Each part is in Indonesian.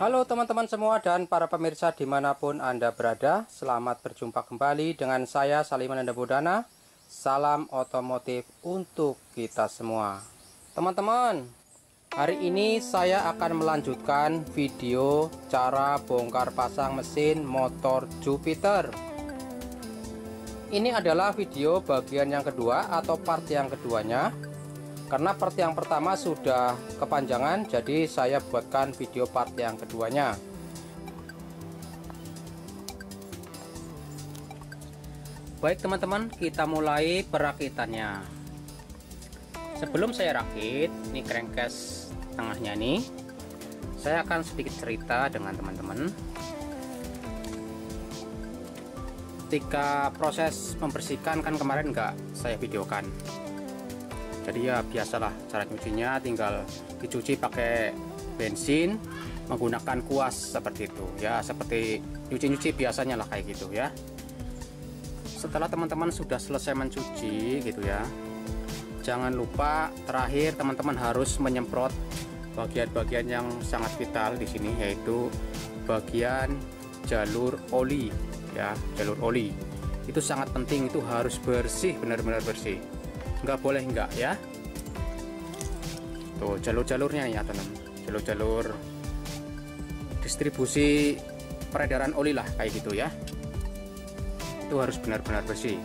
Halo teman-teman semua dan para pemirsa dimanapun Anda berada. Selamat berjumpa kembali dengan saya Saliman Bodana. Salam otomotif untuk kita semua. Teman-teman, hari ini saya akan melanjutkan video cara bongkar pasang mesin motor Jupiter. Ini adalah video bagian yang kedua atau part yang keduanya. Karena part yang pertama sudah kepanjangan, jadi saya buatkan video part yang keduanya. Baik teman-teman, kita mulai perakitannya. Sebelum saya rakit, ini crankcase tengahnya nih, saya akan sedikit cerita dengan teman-teman. Ketika proses membersihkan kan kemarin nggak saya videokan. Jadi ya biasalah cara nyucinya, tinggal dicuci pakai bensin menggunakan kuas seperti itu ya, seperti nyuci-nyuci biasanya lah kayak gitu ya. Setelah teman-teman sudah selesai mencuci gitu ya, jangan lupa terakhir teman-teman harus menyemprot bagian-bagian yang sangat vital di sini, yaitu bagian jalur oli ya. Jalur oli itu sangat penting, itu harus bersih, benar-benar bersih, nggak boleh enggak ya. Tuh jalur-jalurnya ya teman, jalur-jalur distribusi peredaran oli lah kayak gitu ya, itu harus benar-benar bersih.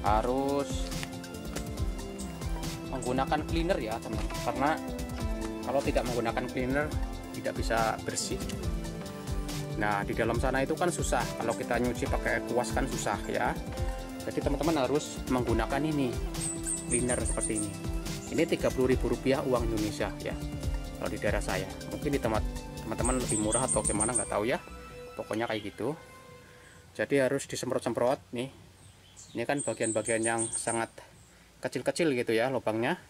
Harus menggunakan cleaner ya teman, karena kalau tidak menggunakan cleaner tidak bisa bersih. Nah di dalam sana itu kan susah, kalau kita nyuci pakai kuas kan susah ya. Jadi teman-teman harus menggunakan ini cleaner seperti ini. Ini Rp30.000 uang Indonesia ya, kalau di daerah saya. Mungkin di tempat teman-teman lebih murah atau gimana nggak tahu ya, pokoknya kayak gitu. Jadi harus disemprot-semprot nih. Ini kan bagian-bagian yang sangat kecil-kecil gitu ya lubangnya.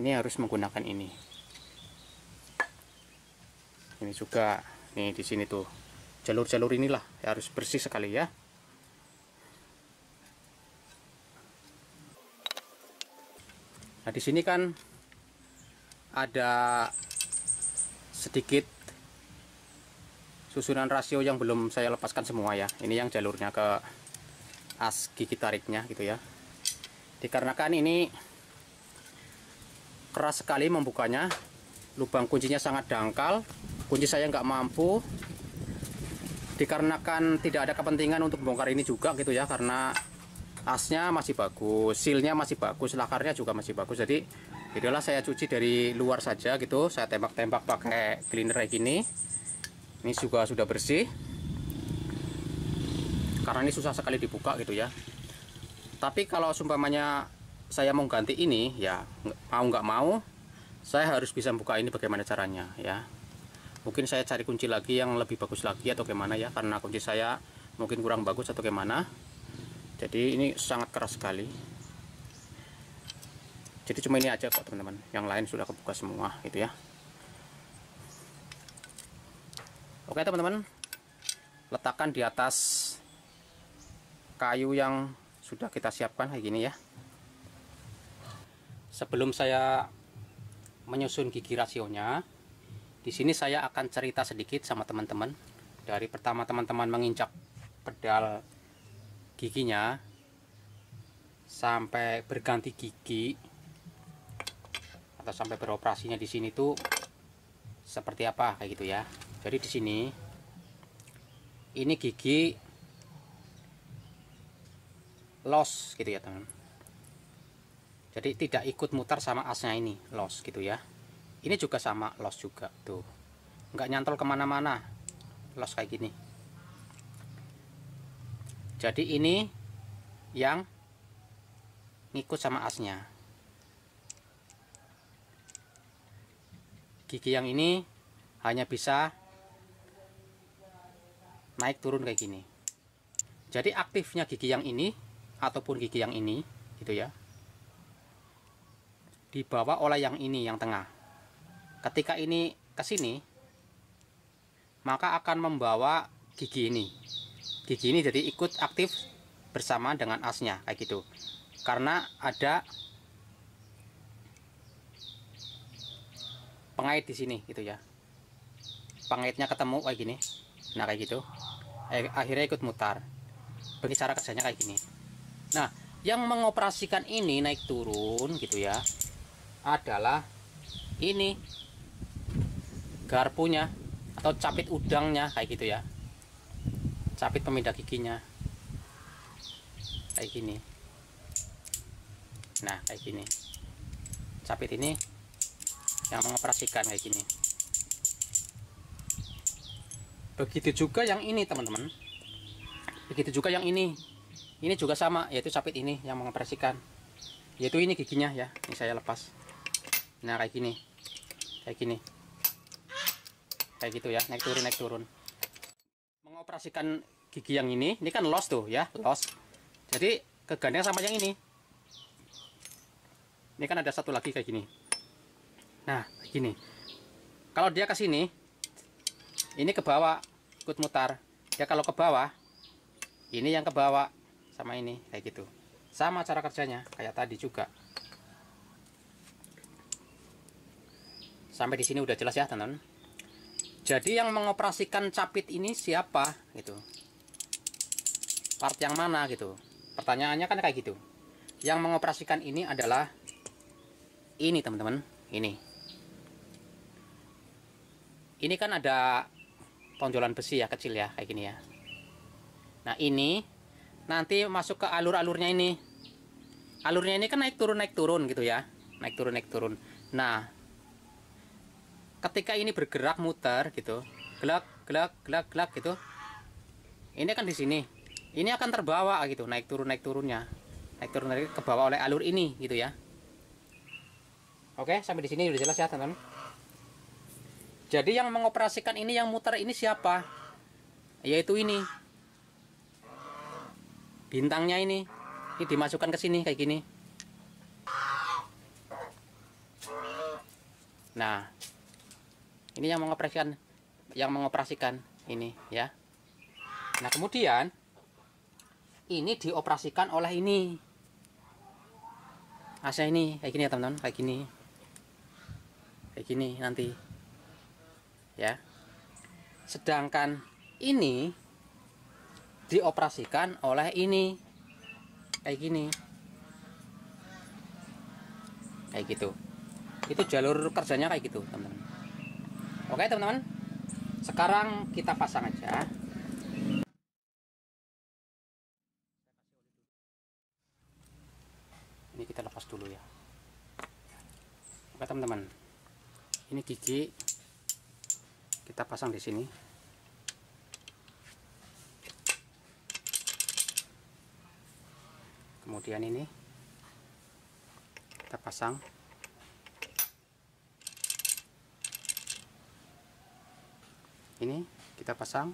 Ini harus menggunakan ini. Ini juga nih di sini tuh jalur-jalur inilah ya, harus bersih sekali ya. Nah di sini kan ada sedikit susunan rasio yang belum saya lepaskan semua ya. Ini yang jalurnya ke as gigi tariknya gitu ya. Dikarenakan ini keras sekali membukanya, lubang kuncinya sangat dangkal, kunci saya nggak mampu. Dikarenakan tidak ada kepentingan untuk bongkar ini juga gitu ya, karena asnya masih bagus, sealnya masih bagus, lakarnya juga masih bagus. Jadi itulah saya cuci dari luar saja gitu, saya tembak-tembak pakai cleaner kayak gini. Ini juga sudah bersih, karena ini susah sekali dibuka gitu ya. Tapi kalau sumpamanya saya mau ganti ini ya, mau nggak mau saya harus bisa buka ini. Bagaimana caranya ya? Mungkin saya cari kunci lagi yang lebih bagus lagi atau gimana ya, karena kunci saya mungkin kurang bagus atau gimana. Jadi ini sangat keras sekali. Jadi cuma ini aja kok teman-teman, yang lain sudah kebuka semua gitu ya. Oke teman-teman, letakkan di atas kayu yang sudah kita siapkan kayak gini ya. Sebelum saya menyusun gigi rasionya, di sini saya akan cerita sedikit sama teman-teman. Dari pertama teman-teman menginjak pedal giginya sampai berganti gigi atau sampai beroperasinya di sini tuh seperti apa kayak gitu ya. Jadi di sini ini gigi los gitu ya teman. Jadi tidak ikut mutar sama asnya, ini los gitu ya. Ini juga sama los juga tuh, nggak nyantol kemana-mana, los kayak gini. Jadi ini yang ngikut sama asnya. Gigi yang ini hanya bisa naik turun kayak gini. Jadi aktifnya gigi yang ini ataupun gigi yang ini gitu ya, dibawa oleh yang ini, yang tengah. Ketika ini ke sini, maka akan membawa gigi ini. Gigi ini jadi ikut aktif bersama dengan asnya kayak gitu. Karena ada pengait di sini gitu ya. pengitnya ketemu kayak gini. Nah kayak gitu, akhirnya ikut mutar. Bagi cara kerjanya kayak gini. Nah, yang mengoperasikan ini naik turun gitu ya adalah ini garpunya atau capit udangnya kayak gitu ya, capit pemindah giginya kayak gini. Nah kayak gini, capit ini yang mengoperasikan kayak gini. Begitu juga yang ini teman-teman, begitu juga yang ini juga sama, yaitu capit ini yang mengoperasikan, yaitu ini giginya ya. Ini saya lepas. Nah kayak gini, kayak gitu ya, naik turun. Mengoperasikan gigi yang ini kan los tuh ya, los. Jadi kegandeng sama yang ini kan ada satu lagi kayak gini. Nah kayak gini, kalau dia ke sini, ini ke bawah ikut mutar. Ya kalau ke bawah, ini yang ke bawah sama ini kayak gitu. Sama cara kerjanya kayak tadi juga. Sampai di sini udah jelas ya teman-teman. Jadi yang mengoperasikan capit ini siapa gitu, part yang mana gitu, pertanyaannya kan kayak gitu. Yang mengoperasikan ini adalah ini teman-teman. Ini kan ada tonjolan besi ya, kecil ya kayak gini ya. Nah ini nanti masuk ke alur-alurnya ini. Alurnya ini kan naik turun gitu ya, naik turun. Nah ketika ini bergerak muter gitu, gelak gitu, ini kan di sini, ini akan terbawa gitu, naik turun ke bawah oleh alur ini gitu ya. Oke, sampai di sini udah jelas ya teman-teman. Jadi yang mengoperasikan ini, yang muter ini siapa? Yaitu ini bintangnya ini dimasukkan ke sini kayak gini. Nah ini yang mengoperasikan ini ya. Nah kemudian ini dioperasikan oleh ini AC ini kayak gini ya teman-teman, kayak gini nanti ya. Sedangkan ini dioperasikan oleh ini kayak gini, kayak gitu. Itu jalur kerjanya kayak gitu teman-teman. Oke teman-teman, sekarang kita pasang aja. Ini kita lepas dulu ya. Oke teman-teman, ini gigi kita pasang di sini. Kemudian ini kita pasang. Ini kita pasang.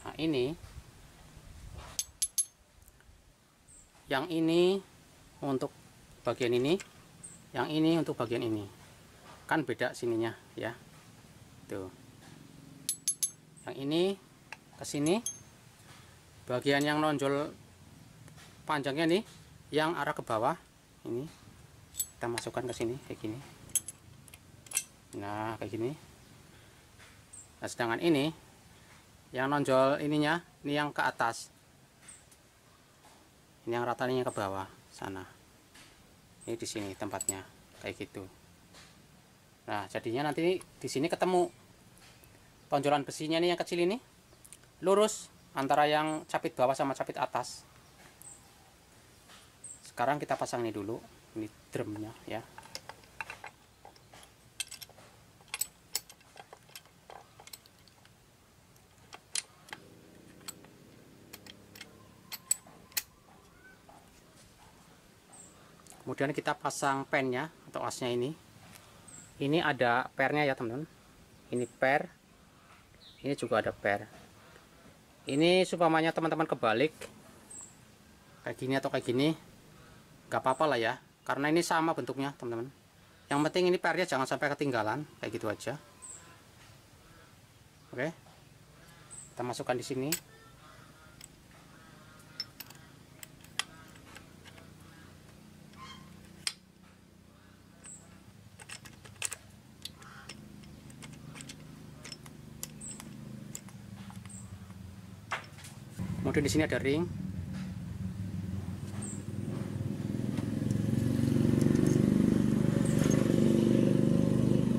Nah ini, yang ini untuk bagian ini, yang ini untuk bagian ini, kan beda sininya ya. Tuh, yang ini ke sini, bagian yang nonjol panjangnya nih yang arah ke bawah ini kita masukkan ke sini kayak gini. Nah kayak gini. Nah sedangkan ini yang nonjol ininya, ini yang ke atas, ini yang ratanya ke bawah sana, ini di sini tempatnya kayak gitu. Nah jadinya nanti di sini ketemu tonjolan besinya nih yang kecil ini lurus antara yang capit bawah sama capit atas. Sekarang kita pasang ini dulu, ini drumnya ya. Kemudian kita pasang pennya atau asnya ini. Ini ada pernya ya teman-teman. Ini per, ini juga ada per. Ini supamanya teman-teman kebalik kayak gini atau kayak gini, nggak apa-apa lah ya, karena ini sama bentuknya teman-teman. Yang penting ini pernya jangan sampai ketinggalan, kayak gitu aja. Oke. Kita masukkan di sini. Kemudian di sini ada ring.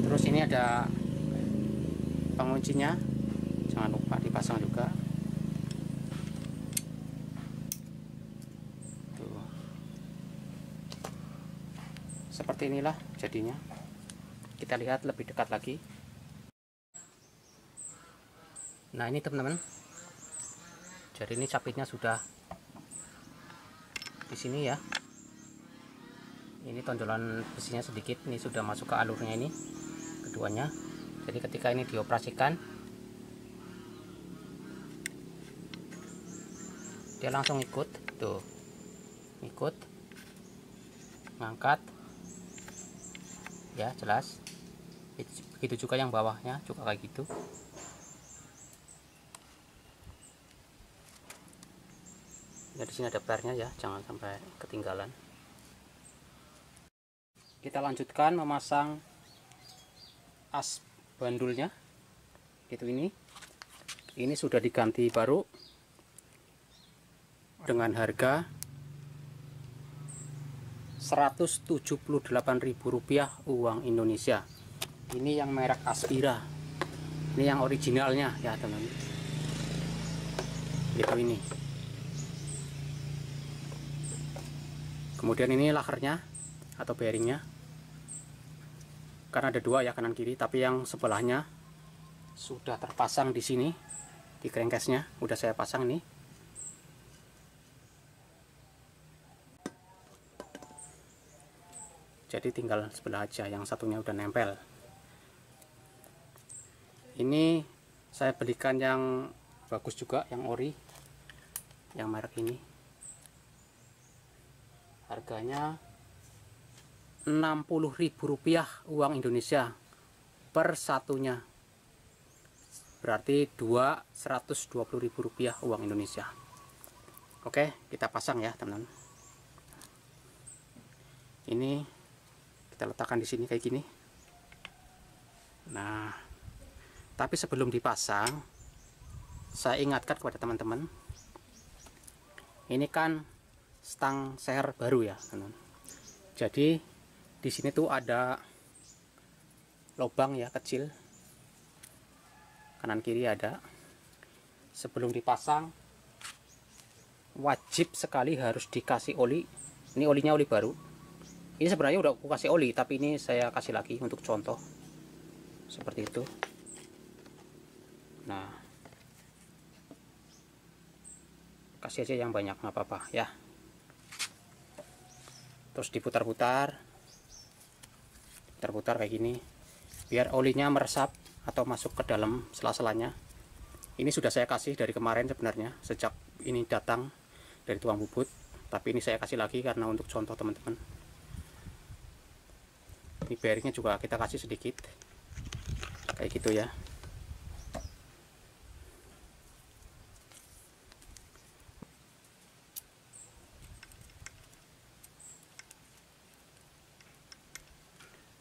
Terus ini ada penguncinya, jangan lupa dipasang juga. Tuh. Seperti inilah jadinya. Kita lihat lebih dekat lagi. Nah, ini teman-teman. Jadi ini capitnya sudah di sini ya. Ini tonjolan besinya sedikit, ini sudah masuk ke alurnya ini keduanya. Jadi ketika ini dioperasikan, dia langsung ikut, tuh, ikut, ngangkat, ya jelas. Begitu juga yang bawahnya juga kayak gitu. Ya, di sini ada pernya ya, jangan sampai ketinggalan. Kita lanjutkan memasang as bandulnya. Itu ini sudah diganti baru dengan harga Rp178.000 uang Indonesia. Ini yang merek Aspira. Ini yang originalnya ya teman-teman. Gitu ini. Kemudian ini lakernya atau bearingnya, karena ada dua ya, kanan kiri, tapi yang sebelahnya sudah terpasang di sini di crankcase-nya, udah saya pasang nih. Jadi tinggal sebelah aja, yang satunya udah nempel. Ini saya belikan yang bagus juga, yang ori, yang merek ini. Harganya Rp60.000 uang Indonesia per satunya. Berarti Rp120.000 uang Indonesia. Oke, kita pasang ya teman-teman. Ini kita letakkan di sini kayak gini. Nah, tapi sebelum dipasang, saya ingatkan kepada teman-teman, ini kan stang seher baru ya teman-teman. Jadi di sini tuh ada lubang ya kecil, kanan kiri ada. Sebelum dipasang wajib sekali harus dikasih oli. Ini olinya oli baru. Ini sebenarnya udah aku kasih oli, tapi ini saya kasih lagi untuk contoh seperti itu. Nah, kasih aja yang banyak, nggak apa-apa ya. Terus diputar-putar kayak gini biar olinya meresap atau masuk ke dalam sela-selanya. Ini sudah saya kasih dari kemarin sebenarnya, sejak ini datang dari tukang bubut, tapi ini saya kasih lagi karena untuk contoh teman-teman. Ini bearingnya juga kita kasih sedikit kayak gitu ya.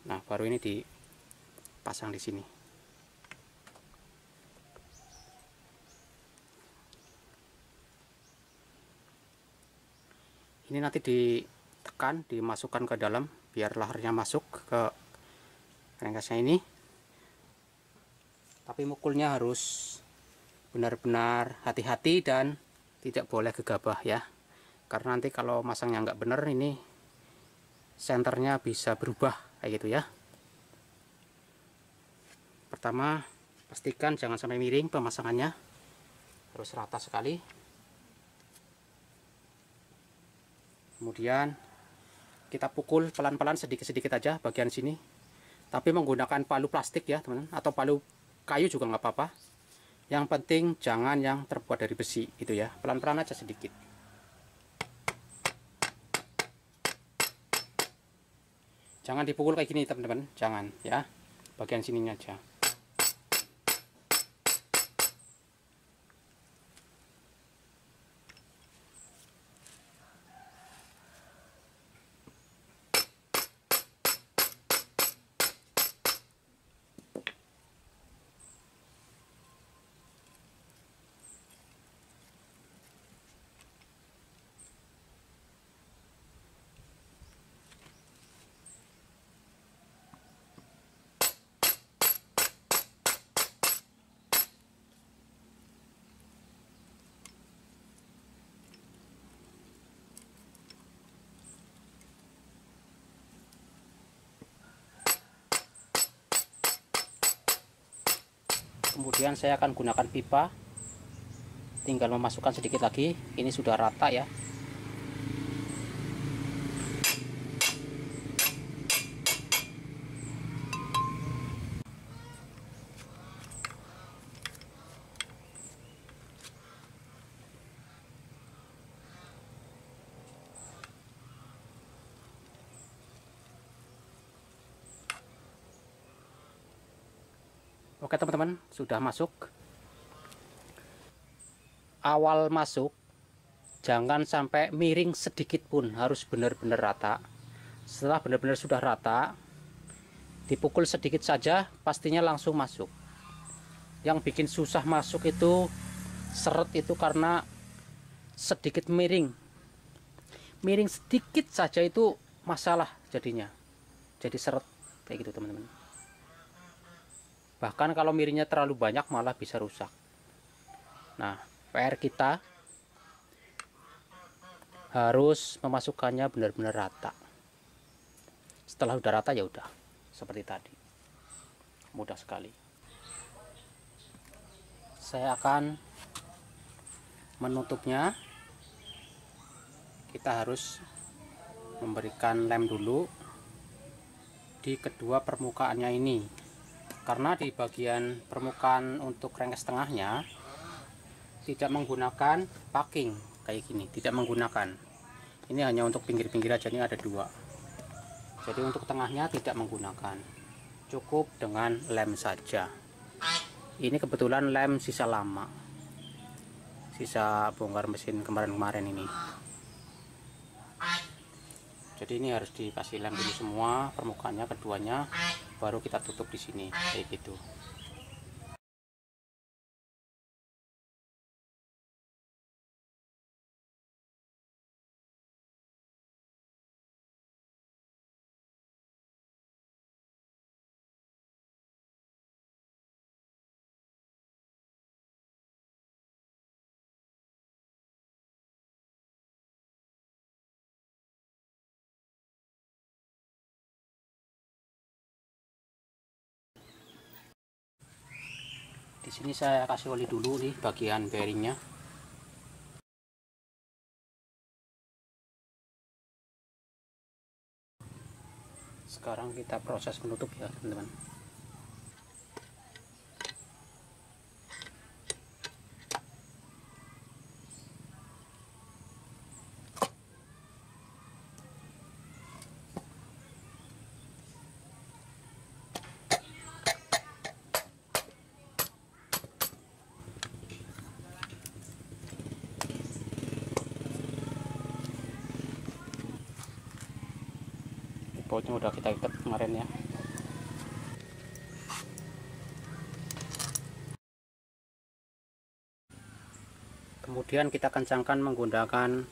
Nah, baru ini dipasang di sini. Ini nanti ditekan, dimasukkan ke dalam biar laharnya masuk ke crankcase-nya ini. Tapi mukulnya harus benar-benar hati-hati dan tidak boleh gegabah ya. Karena nanti kalau masangnya nggak bener, ini senternya bisa berubah kayak gitu ya. Pertama, pastikan jangan sampai miring pemasangannya, harus rata sekali. Kemudian kita pukul pelan-pelan sedikit-sedikit aja bagian sini, tapi menggunakan palu plastik ya teman-teman, atau palu kayu juga nggak apa-apa. Yang penting jangan yang terbuat dari besi itu ya, pelan-pelan aja sedikit. Jangan dipukul kayak gini teman-teman, jangan ya, bagian sininya aja. Kemudian saya akan gunakan pipa, tinggal memasukkan sedikit lagi. Ini sudah rata ya. Oke teman-teman, sudah masuk. Awal masuk jangan sampai miring sedikit pun, harus benar-benar rata. Setelah benar-benar sudah rata, dipukul sedikit saja pastinya langsung masuk. Yang bikin susah masuk itu seret itu karena sedikit miring sedikit saja itu masalah jadinya, jadi seret kayak gitu teman-teman. Bahkan kalau miringnya terlalu banyak malah bisa rusak. Nah, PR kita harus memasukkannya benar-benar rata. Setelah udah rata ya udah seperti tadi, mudah sekali. Saya akan menutupnya. Kita harus memberikan lem dulu di kedua permukaannya ini, karena di bagian permukaan untuk rengges tengahnya tidak menggunakan packing kayak gini, tidak menggunakan. Ini hanya untuk pinggir-pinggir aja, ini ada dua. Jadi untuk tengahnya tidak menggunakan, cukup dengan lem saja. Ini kebetulan lem sisa lama, sisa bongkar mesin kemarin-kemarin ini. Jadi ini harus dikasih lem dulu semua permukaannya, keduanya, baru kita tutup di sini kayak gitu. Di sini saya kasih oli dulu di bagian bearingnya. Sekarang kita proses menutup ya teman-teman. Bautnya udah kita ikat kemarin ya. Kemudian kita kencangkan menggunakan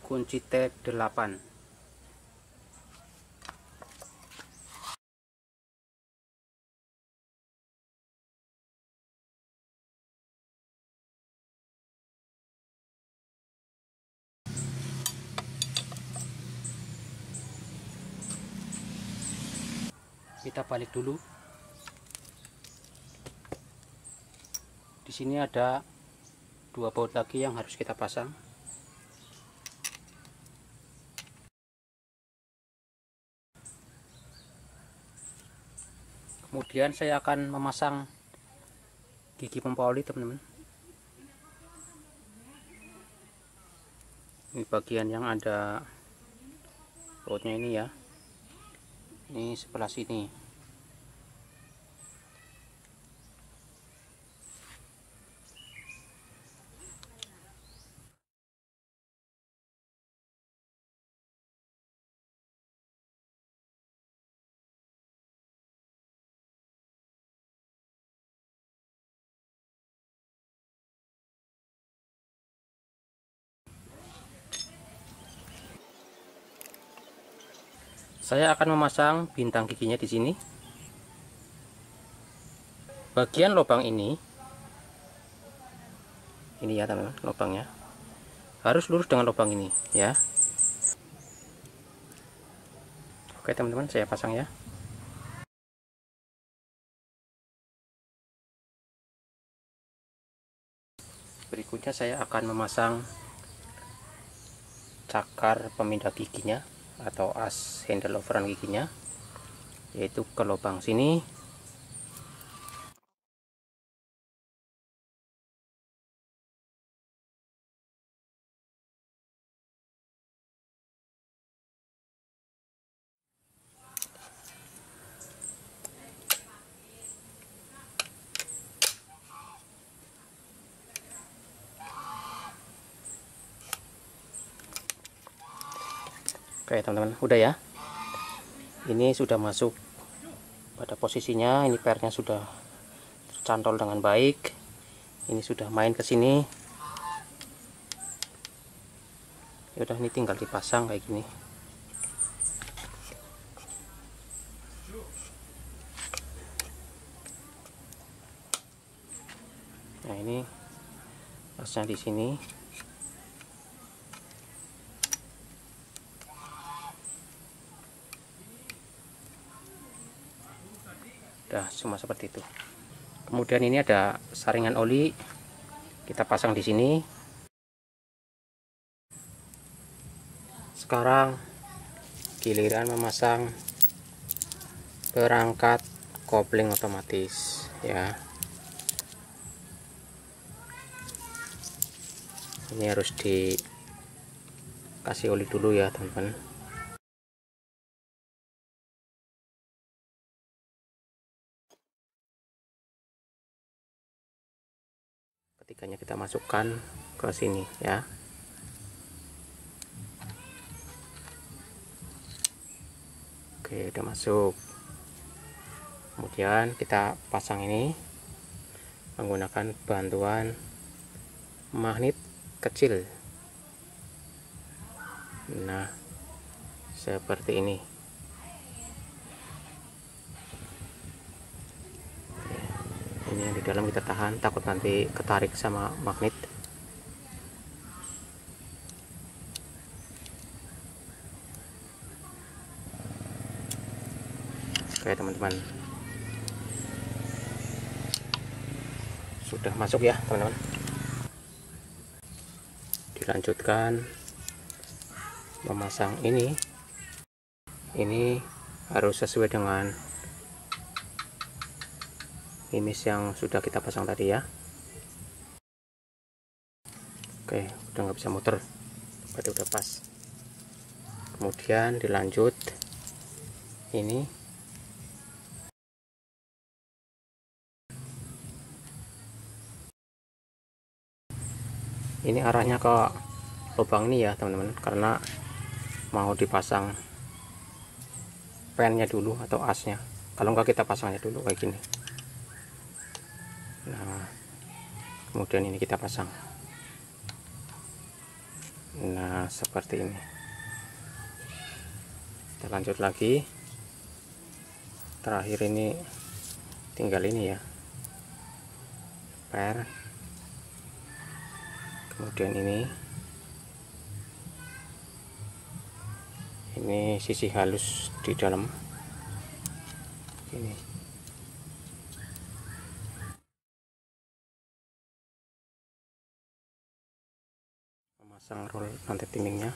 kunci T8. Kita balik dulu. Di sini ada dua baut lagi yang harus kita pasang. Kemudian saya akan memasang gigi pompa oli teman-teman. Ini bagian yang ada bautnya ini ya. Ini sebelah sini. Saya akan memasang bintang giginya di sini. Bagian lubang ini ya teman-teman, lubangnya harus lurus dengan lubang ini ya. Oke teman-teman, saya pasang ya. Berikutnya saya akan memasang cakar pemindah giginya atau as handle overrun giginya, yaitu ke lubang sini. Oke teman-teman, udah ya, ini sudah masuk pada posisinya. Ini pernya sudah tercantol dengan baik. Ini sudah main ke sini. Ya udah, ini tinggal dipasang kayak gini. Nah, ini asnya di sini. Udah cuma seperti itu. Kemudian ini ada saringan oli, kita pasang di sini. Sekarang giliran memasang perangkat kopling otomatis ya. Ini harus dikasih oli dulu ya teman-teman. Ketiganya kita masukkan ke sini ya. Oke, udah masuk. Kemudian kita pasang ini menggunakan bantuan magnet kecil. Nah, seperti ini. Ini yang di dalam kita tahan, takut nanti ketarik sama magnet. Oke teman-teman, sudah masuk ya teman-teman. Dilanjutkan memasang ini harus sesuai dengan imis yang sudah kita pasang tadi ya. Oke, udah nggak bisa muter, berarti udah pas. Kemudian dilanjut ini arahnya ke lubang ini ya teman-teman, karena mau dipasang pennya dulu atau asnya. Kalau enggak kita pasangnya dulu kayak gini. Nah, kemudian ini kita pasang. Nah, seperti ini. Kita lanjut lagi. Terakhir ini tinggal ini ya, per. Kemudian ini sisi halus di dalam ini. Memasang roll rantai timingnya.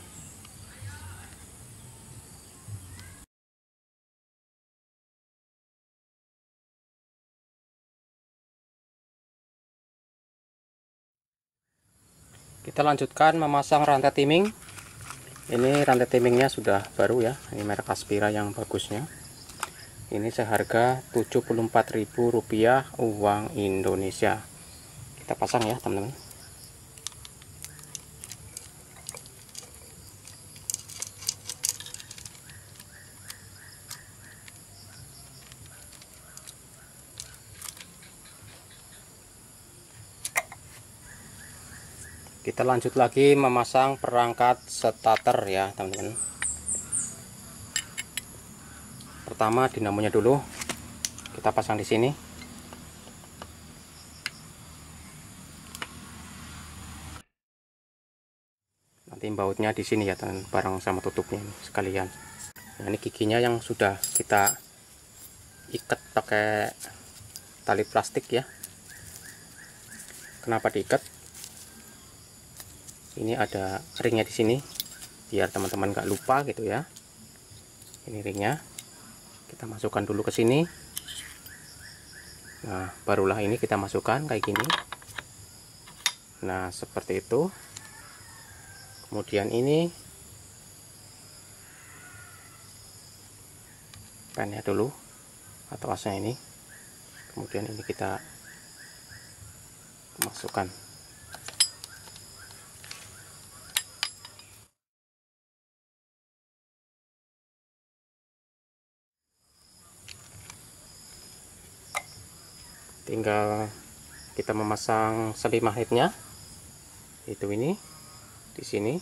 Kita lanjutkan memasang rantai timing. Ini rantai timingnya sudah baru ya, ini merek Aspira yang bagusnya. Ini seharga Rp74.000 uang Indonesia. Kita pasang ya teman-teman. Kita lanjut lagi memasang perangkat starter ya teman-teman. Pertama dinamonya dulu kita pasang di sini. Nanti bautnya di sini ya teman, bareng sama tutupnya ini sekalian. Nah, ini giginya yang sudah kita ikat pakai tali plastik ya. Kenapa diikat? Ini ada ringnya di sini biar teman-teman nggak lupa gitu ya. Ini ringnya, kita masukkan dulu ke sini. Nah, barulah ini kita masukkan kayak gini. Nah, seperti itu. Kemudian ini pennya dulu atau asnya ini. Kemudian ini kita masukkan. Tinggal kita memasang seli magnetnya, itu ini di sini.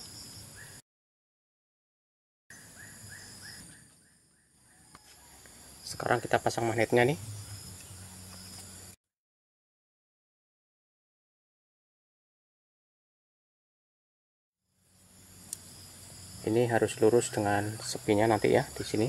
Sekarang kita pasang magnetnya nih. Ini harus lurus dengan sepinya nanti ya di sini.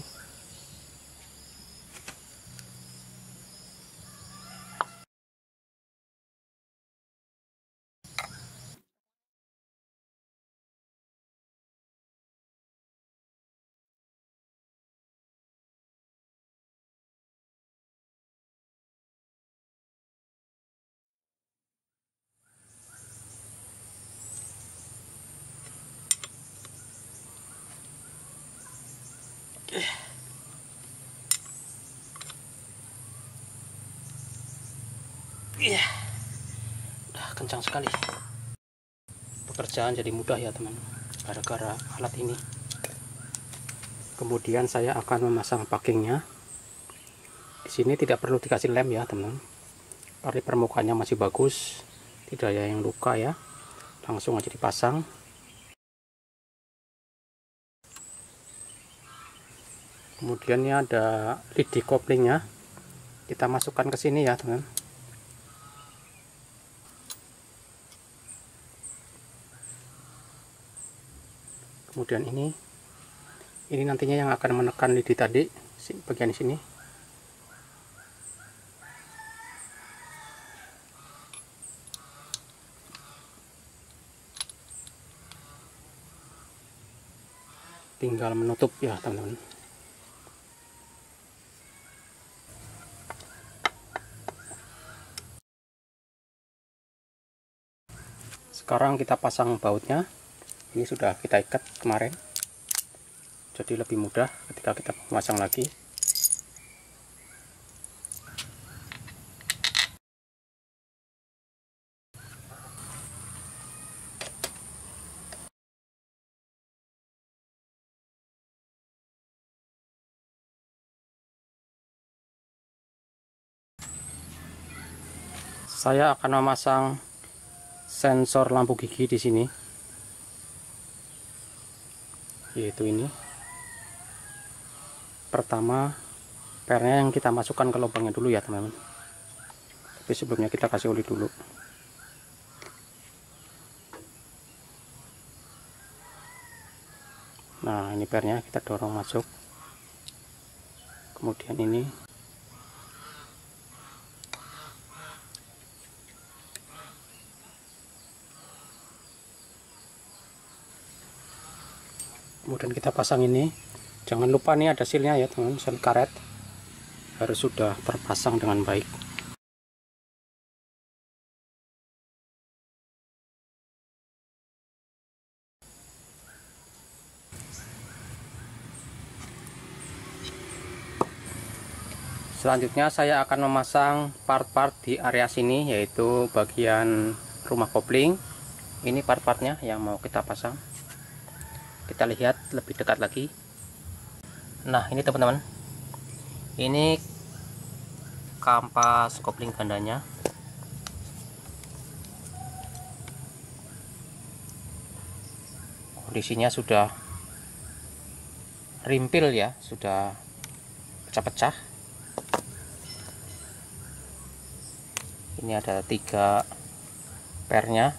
Iya, udah kencang sekali. Pekerjaan jadi mudah ya teman, gara-gara alat ini. Kemudian saya akan memasang packingnya. Di sini tidak perlu dikasih lem ya teman, karena permukaannya masih bagus, tidak ada yang luka ya. Langsung aja dipasang. Kemudian ini ada lid couplingnya, kita masukkan ke sini ya teman. Kemudian ini nantinya yang akan menekan lidi tadi, bagian sini. Tinggal menutup ya teman-teman. Sekarang kita pasang bautnya. Ini sudah kita ikat kemarin, jadi lebih mudah ketika kita memasang lagi. Saya akan memasang sensor lampu gigi di sini, yaitu ini. Pertama, pernya yang kita masukkan ke lubangnya dulu ya teman-teman. Tapi sebelumnya kita kasih oli dulu. Nah, ini pernya kita dorong masuk. Kemudian ini kemudian kita pasang ini. Jangan lupa nih ada silnya ya teman, sel karet harus sudah terpasang dengan baik. Selanjutnya saya akan memasang part-part di area sini, yaitu bagian rumah kopling. Ini part-partnya yang mau kita pasang. Kita lihat lebih dekat lagi. Nah, ini teman-teman, ini kampas kopling gandanya. Kondisinya sudah rimpil ya, sudah pecah-pecah. Ini ada 3 pernya,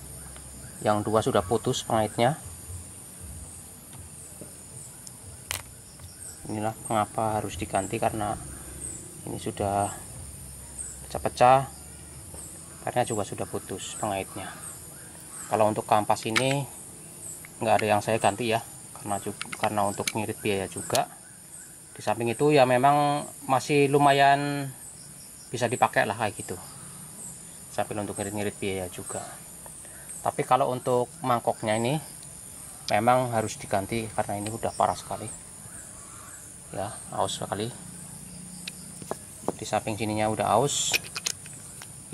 yang 2 sudah putus pengaitnya. Inilah mengapa harus diganti, karena ini sudah pecah-pecah, pernya juga sudah putus pengaitnya. Kalau untuk kampas ini nggak ada yang saya ganti ya, karena untuk ngirit biaya juga. Di samping itu ya memang masih lumayan bisa dipakai lah kayak gitu, sambil untuk ngirit-ngirit biaya juga. Tapi kalau untuk mangkoknya ini memang harus diganti karena ini udah parah sekali ya, aus sekali. Di samping sininya udah aus,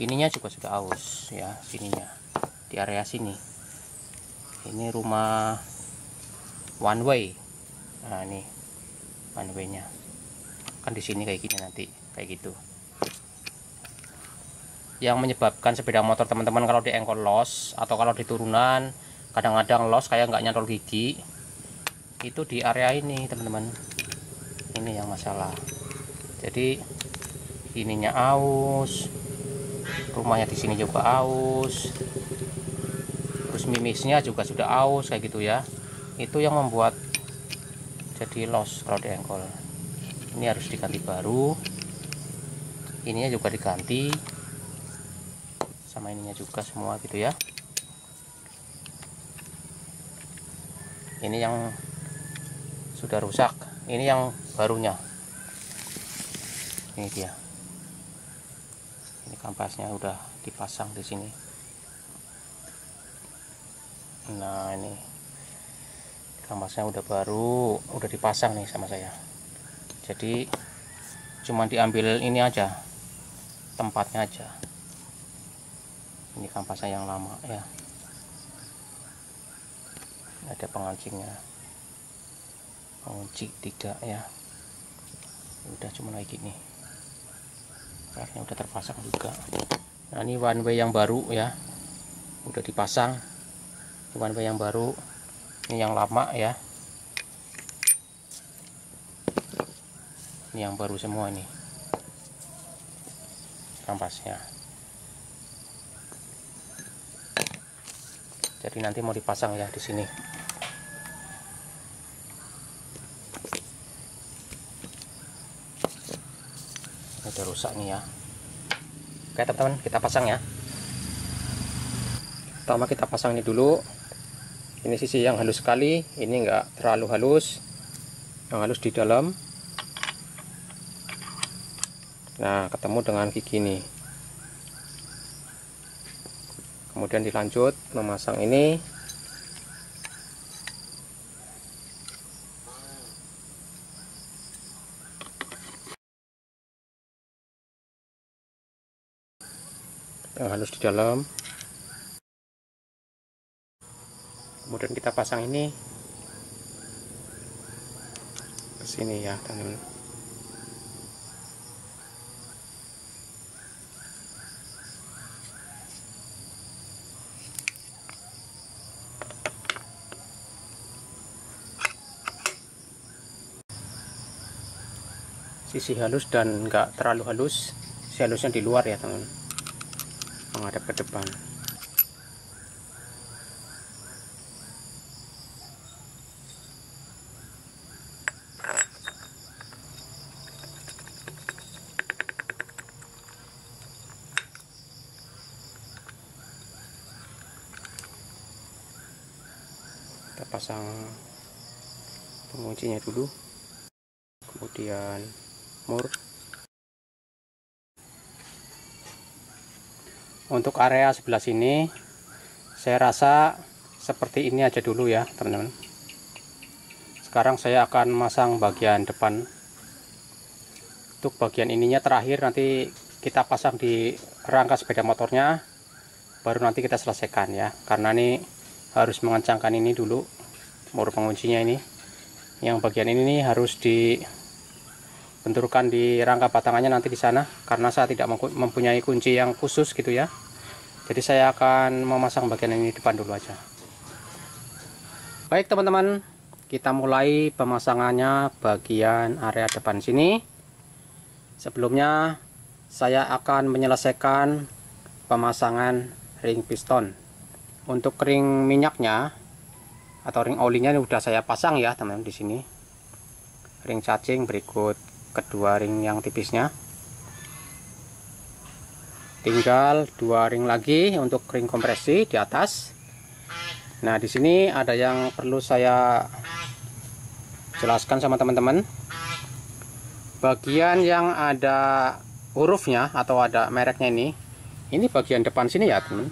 ininya juga sudah aus ya, sininya di area sini. Ini rumah one way. Nah ini one way nya kan di sini kayak gini, nanti kayak gitu. Yang menyebabkan sepeda motor teman-teman kalau di engkol los atau kalau di turunan kadang-kadang los kayak nggak nyantol gigi, itu di area ini teman-teman. Ini yang masalah. Jadi ininya aus, rumahnya di sini juga aus, terus mimisnya juga sudah aus kayak gitu ya. Itu yang membuat jadi los kalau di engkol. Ini harus diganti baru, ininya juga diganti, sama ininya juga semua gitu ya. Ini yang sudah rusak, ini yang barunya. Ini dia. Ini kampasnya udah dipasang di sini. Nah ini kampasnya udah baru, udah dipasang nih sama saya. Jadi cuma diambil ini aja, tempatnya aja. Ini kampasnya yang lama ya, ada pengancingnya, pengunci tidak ya, udah cuma kayak gini, akhirnya udah terpasang juga. Nah ini one way yang baru ya, udah dipasang. Ini one way yang baru, ini yang lama ya, ini yang baru semua ini kampasnya. Jadi nanti mau dipasang ya di sini. Ini udah rusak nih ya. Oke teman-teman, kita pasang ya. Pertama kita pasang ini dulu. Ini sisi yang halus sekali, ini enggak terlalu halus. Yang halus di dalam. Nah, ketemu dengan gigi nih. Kemudian dilanjut memasang ini. Yang halus di dalam. Kemudian kita pasang ini ke sini ya, teman-teman. Sisi halus dan enggak terlalu halus, sisi halusnya di luar ya teman-teman, menghadap ke depan. Kita pasang penguncinya dulu, kemudian mur. Untuk area sebelah sini saya rasa seperti ini aja dulu ya teman-teman. Sekarang saya akan masang bagian depan. Untuk bagian ininya terakhir nanti kita pasang di rangka sepeda motornya, baru nanti kita selesaikan ya, karena ini harus mengencangkan ini dulu, mur penguncinya ini. Yang bagian ini harus dibenturkan di rangka batangannya nanti di sana, karena saya tidak mempunyai kunci yang khusus gitu ya. Jadi saya akan memasang bagian ini depan dulu aja. Baik teman-teman, kita mulai pemasangannya bagian area depan sini. Sebelumnya saya akan menyelesaikan pemasangan ring piston. Untuk ring minyaknya atau ring olinya udah saya pasang ya teman-teman di sini. Ring cacing berikut kedua ring yang tipisnya. Tinggal 2 ring lagi untuk ring kompresi di atas. Nah, di sini ada yang perlu saya jelaskan sama teman-teman. Bagian yang ada hurufnya atau ada mereknya ini bagian depan sini ya, teman.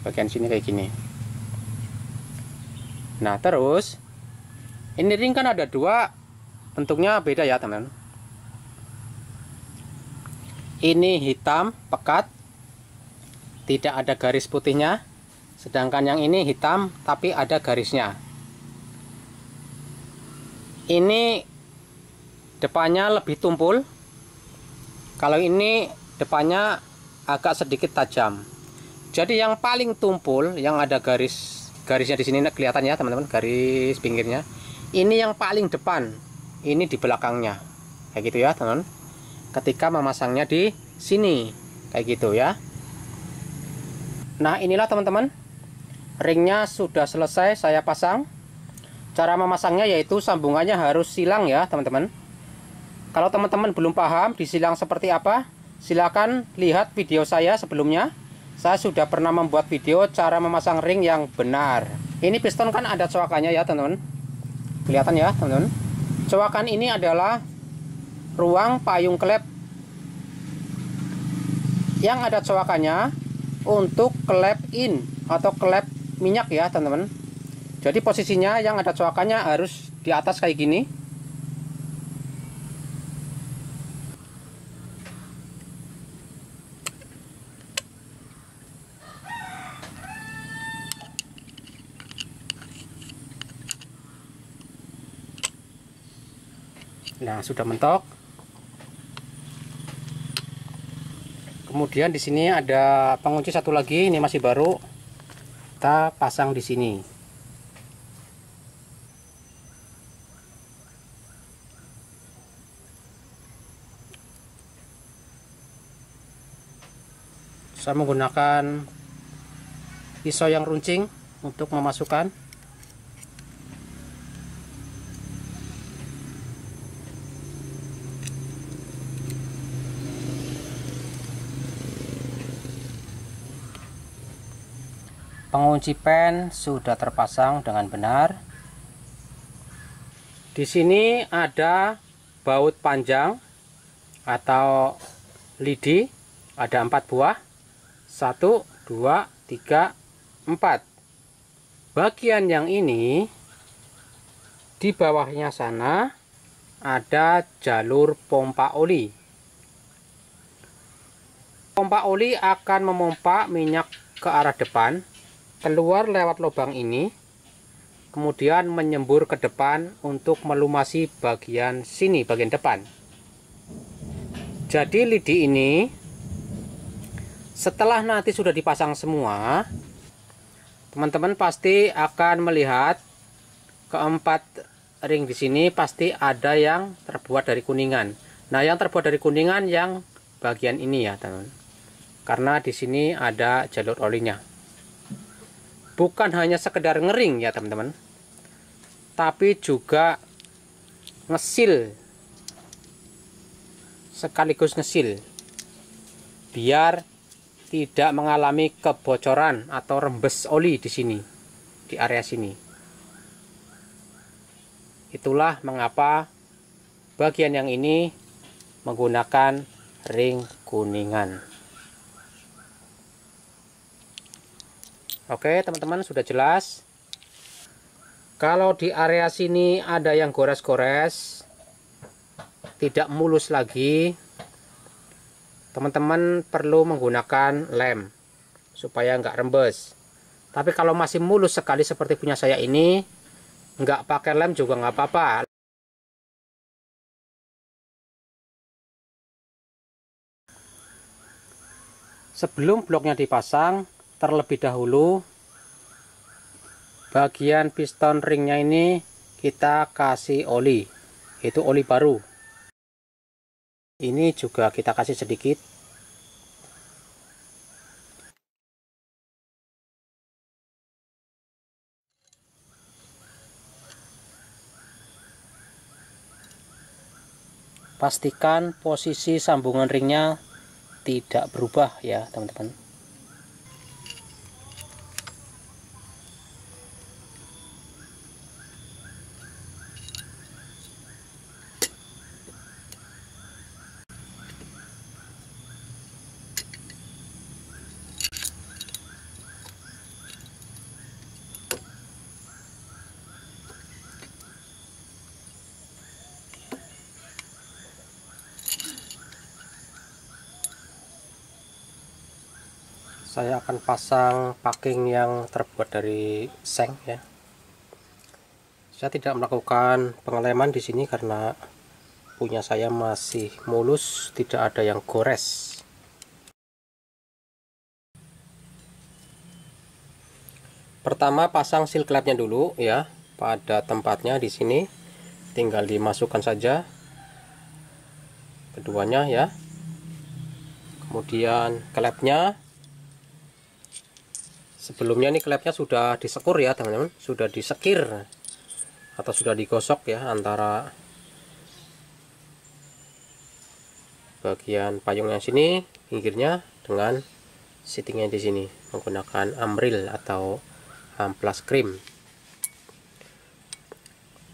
Bagian sini kayak gini. Nah, terus ini ring kan ada dua, bentuknya beda ya, teman. Ini hitam pekat, tidak ada garis putihnya. Sedangkan yang ini hitam tapi ada garisnya. Ini depannya lebih tumpul. Kalau ini depannya agak sedikit tajam. Jadi yang paling tumpul, yang ada garisnya di sini kelihatan ya teman-teman, garis pinggirnya. Ini yang paling depan, ini di belakangnya. Kayak gitu ya teman-teman. Ketika memasangnya di sini, kayak gitu ya. Nah, inilah teman-teman, ringnya sudah selesai saya pasang. Cara memasangnya yaitu sambungannya harus silang ya teman-teman. Kalau teman-teman belum paham disilang seperti apa, silakan lihat video saya sebelumnya. Saya sudah pernah membuat video cara memasang ring yang benar. Ini piston kan ada coakannya ya teman-teman. Kelihatan ya teman-teman. Coakan ini adalah ruang payung klep yang ada coakannya untuk klep in atau klep minyak ya teman-teman. Jadi posisinya yang ada coakannya harus di atas kayak gini. Nah, sudah mentok. Kemudian di sini ada pengunci satu lagi, ini masih baru. Kita pasang di sini. Saya menggunakan pisau yang runcing untuk memasukkan. Pengunci pen sudah terpasang dengan benar. Di sini ada baut panjang atau lidi, ada 4 buah. 1, 2, 3, 4. Bagian yang ini di bawahnya sana ada jalur pompa oli. Pompa oli akan memompa minyak ke arah depan, keluar lewat lubang ini, kemudian menyembur ke depan untuk melumasi bagian sini, bagian depan. Jadi lidi ini setelah nanti sudah dipasang semua, teman-teman pasti akan melihat keempat ring di sini pasti ada yang terbuat dari kuningan. Nah, yang terbuat dari kuningan yang bagian ini ya, teman. Karena di sini ada jalur olinya. Bukan hanya sekedar ngering ya teman-teman, tapi juga ngesil, sekaligus ngesil, biar tidak mengalami kebocoran atau rembes oli di sini, di area sini. Itulah mengapa bagian yang ini menggunakan ring kuningan. Oke teman-teman, sudah jelas. Kalau di area sini ada yang gores-gores, tidak mulus lagi, teman-teman perlu menggunakan lem supaya nggak rembes. Tapi kalau masih mulus sekali seperti punya saya ini, nggak pakai lem juga nggak apa-apa. Sebelum bloknya dipasang, terlebih dahulu bagian piston ringnya ini kita kasih oli, itu oli baru. Ini juga kita kasih sedikit. Pastikan posisi sambungan ringnya tidak berubah ya teman-teman. saya akan pasang packing yang terbuat dari seng ya. Saya tidak melakukan pengeleman di sini karena punya saya masih mulus, tidak ada yang gores. Pertama pasang seal clamp-nya dulu ya, pada tempatnya di sini. Tinggal dimasukkan saja keduanya ya. Kemudian klepnya, sebelumnya ini klepnya sudah disekur ya teman-teman, sudah disekir atau sudah digosok ya antara bagian payungnya sini, pinggirnya dengan sitingnya di sini menggunakan amril atau amplas krim.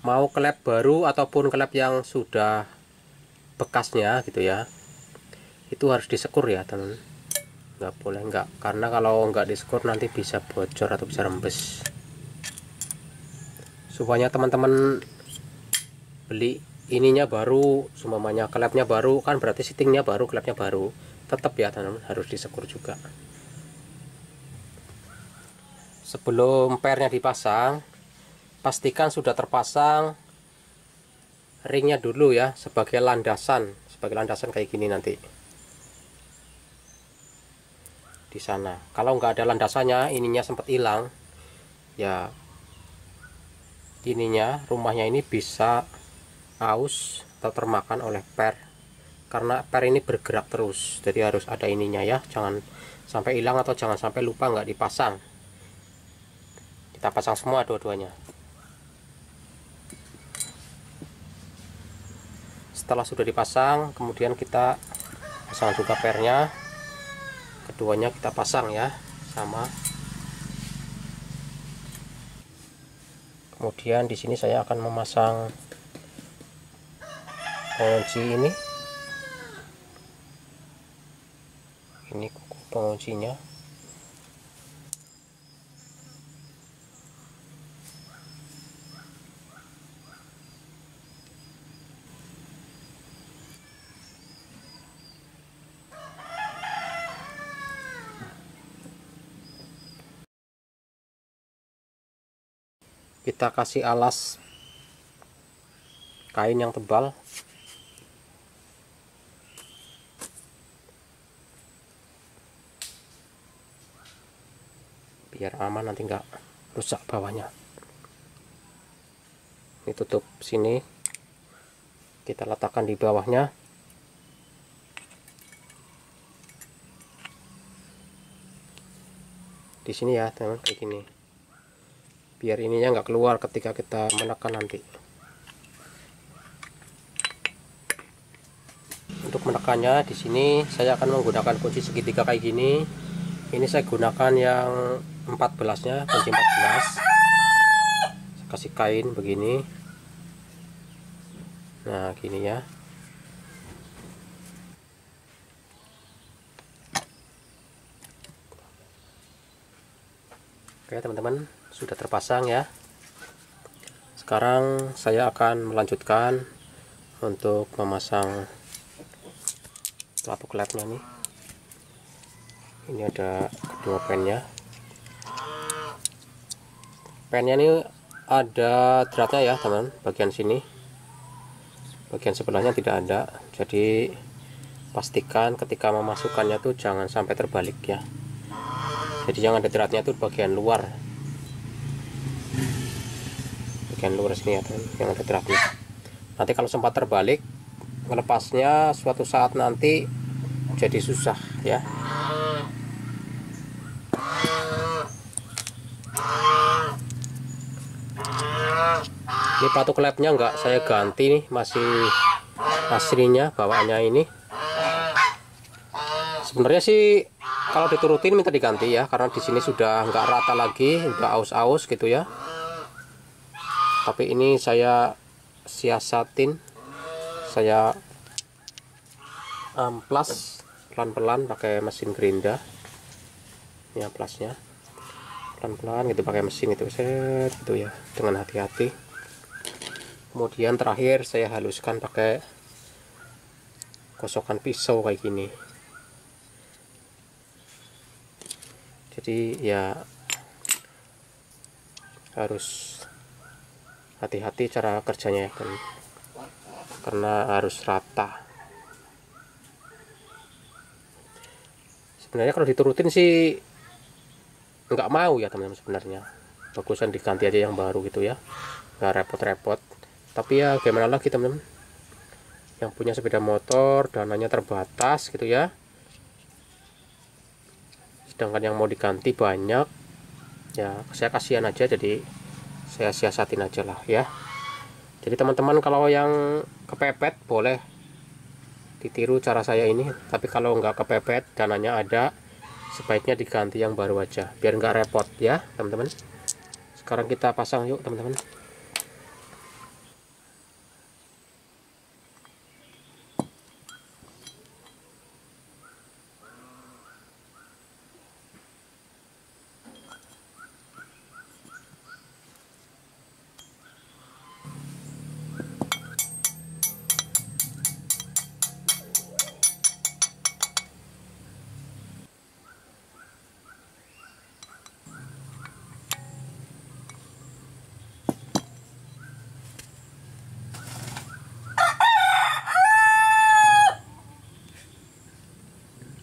Mau klep baru ataupun klep yang sudah bekasnya gitu ya, itu harus disekur ya teman, nggak boleh enggak, karena kalau nggak disekur nanti bisa bocor atau bisa rembes. Supaya teman-teman beli ininya baru, semuanya klepnya baru kan berarti sitingnya baru, klepnya baru, tetap ya teman-teman harus disekur juga. Sebelum pernya dipasang, pastikan sudah terpasang ringnya dulu ya, sebagai landasan kayak gini nanti di sana. Kalau nggak ada landasannya, ininya sempat hilang ya, ininya rumahnya ini bisa aus atau termakan oleh per, karena per ini bergerak terus. Jadi harus ada ininya ya, jangan sampai hilang atau jangan sampai lupa nggak dipasang. Kita pasang semua dua-duanya. Setelah sudah dipasang, kemudian kita pasang juga pernya, keduanya kita pasang ya sama. Kemudian di sini saya akan memasang pengunci ini kuku penguncinya. Kita kasih alas kain yang tebal biar aman, nanti nggak rusak bawahnya. Ini tutup sini, kita letakkan di bawahnya. Di sini ya teman, kayak gini, biar ininya nggak keluar ketika kita menekan nanti. Untuk menekannya di sini saya akan menggunakan kunci segitiga kayak gini. Ini saya gunakan yang 14-nya, kunci 14. Saya kasih kain begini. Nah, gini ya. Oke, teman-teman, sudah terpasang ya. Sekarang saya akan melanjutkan untuk memasang pelapuk klepnya nih. Ini ada kedua pennya. Pennya ini ada dratnya ya teman, bagian sini, bagian sebelahnya tidak ada. Jadi pastikan ketika memasukkannya tuh jangan sampai terbalik ya. Jadi yang ada dratnya tuh bagian luar sini ya teman, yang ada dratnya. Nanti kalau sempat terbalik, melepasnya suatu saat nanti jadi susah ya. Ini patuk klepnya nggak saya ganti nih, masih aslinya bawaannya ini. Sebenarnya sih kalau diturutin minta diganti ya, karena di sini sudah nggak rata lagi, udah aus-aus gitu ya. Tapi ini saya siasatin, saya amplas pelan-pelan pakai mesin gerinda. Ini amplasnya pelan-pelan gitu pakai mesin itu, set gitu ya, dengan hati-hati. Kemudian terakhir saya haluskan pakai gosokan pisau kayak gini. Jadi ya harus hati-hati cara kerjanya ya kan, karena harus rata. Sebenarnya kalau diturutin sih nggak mau ya teman-teman, sebenarnya bagusan diganti aja yang baru gitu ya, nggak repot-repot. Tapi ya gimana lagi teman-teman, yang punya sepeda motor dananya terbatas gitu ya, sedangkan yang mau diganti banyak ya, saya kasihan aja, jadi saya siasatin aja lah ya. Jadi teman-teman kalau yang kepepet boleh ditiru cara saya ini, tapi kalau nggak kepepet dananya ada, sebaiknya diganti yang baru aja biar nggak repot ya teman-teman. Sekarang kita pasang yuk teman-teman.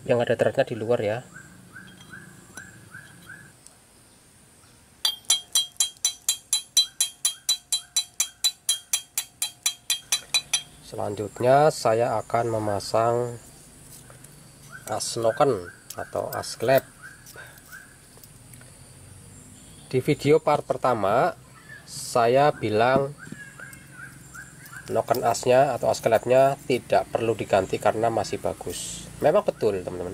Yang ada threadnya di luar ya. Selanjutnya saya akan memasang as noken atau as klep. Di video part pertama saya bilang noken asnya atau as klepnya tidak perlu diganti karena masih bagus. Memang betul teman-teman,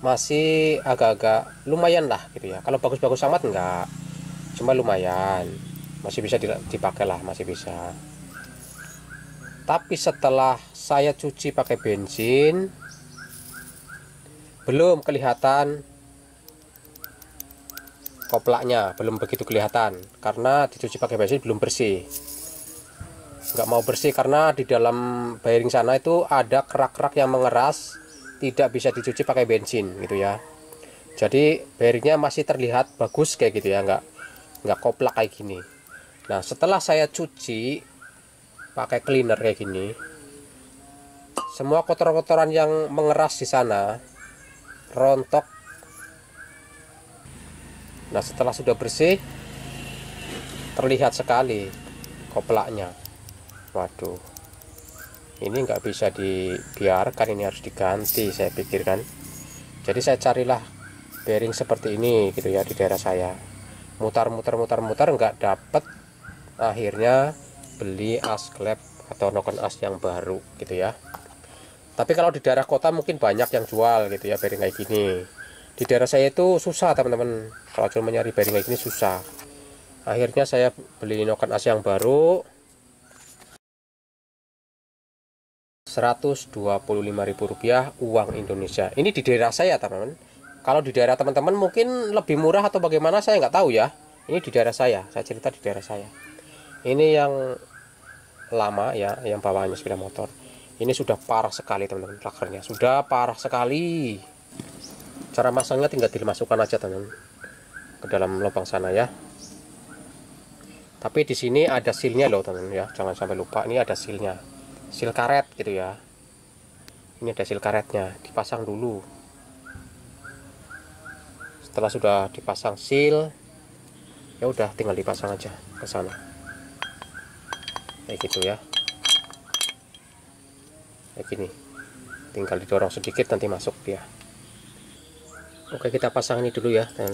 masih agak-agak lumayan lah gitu ya. Kalau bagus-bagus amat enggak, cuma lumayan, masih bisa dipakai lah, masih bisa. Tapi setelah saya cuci pakai bensin, belum kelihatan koplaknya, belum begitu kelihatan karena dicuci pakai bensin belum bersih. Nggak mau bersih karena di dalam bearing sana itu ada kerak-kerak yang mengeras, tidak bisa dicuci pakai bensin gitu ya. Jadi bearingnya masih terlihat bagus kayak gitu ya, nggak koplak kayak gini. Nah setelah saya cuci pakai cleaner kayak gini, semua kotoran-kotoran yang mengeras di sana rontok. Nah setelah sudah bersih terlihat sekali koplaknya. Waduh, ini nggak bisa dibiarkan, ini harus diganti saya pikirkan. Jadi saya carilah bearing seperti ini gitu ya di daerah saya, mutar-mutar nggak dapet, akhirnya beli as klep atau noken as yang baru gitu ya. Tapi kalau di daerah kota mungkin banyak yang jual gitu ya bearing kayak gini. Di daerah saya itu susah teman-teman, kalau cuma nyari bearing kayak gini susah. Akhirnya saya beli noken as yang baru, Rp125.000 uang Indonesia. Ini di daerah saya teman-teman. Kalau di daerah teman-teman mungkin lebih murah atau bagaimana saya nggak tahu ya. Ini di daerah saya cerita di daerah saya. Ini yang lama ya, yang bawaannya sepeda motor. Ini sudah parah sekali teman-teman, lakernya sudah parah sekali. Cara masangnya tinggal dimasukkan aja teman-teman ke dalam lubang sana ya. Tapi di sini ada silnya loh teman-teman ya, jangan sampai lupa, ini ada silnya. Sil karet gitu ya, ini ada sil karetnya, dipasang dulu. Setelah sudah dipasang sil, ya udah tinggal dipasang aja ke sana kayak gitu ya, kayak gini, tinggal didorong sedikit nanti masuk dia. Oke kita pasang ini dulu ya. Dan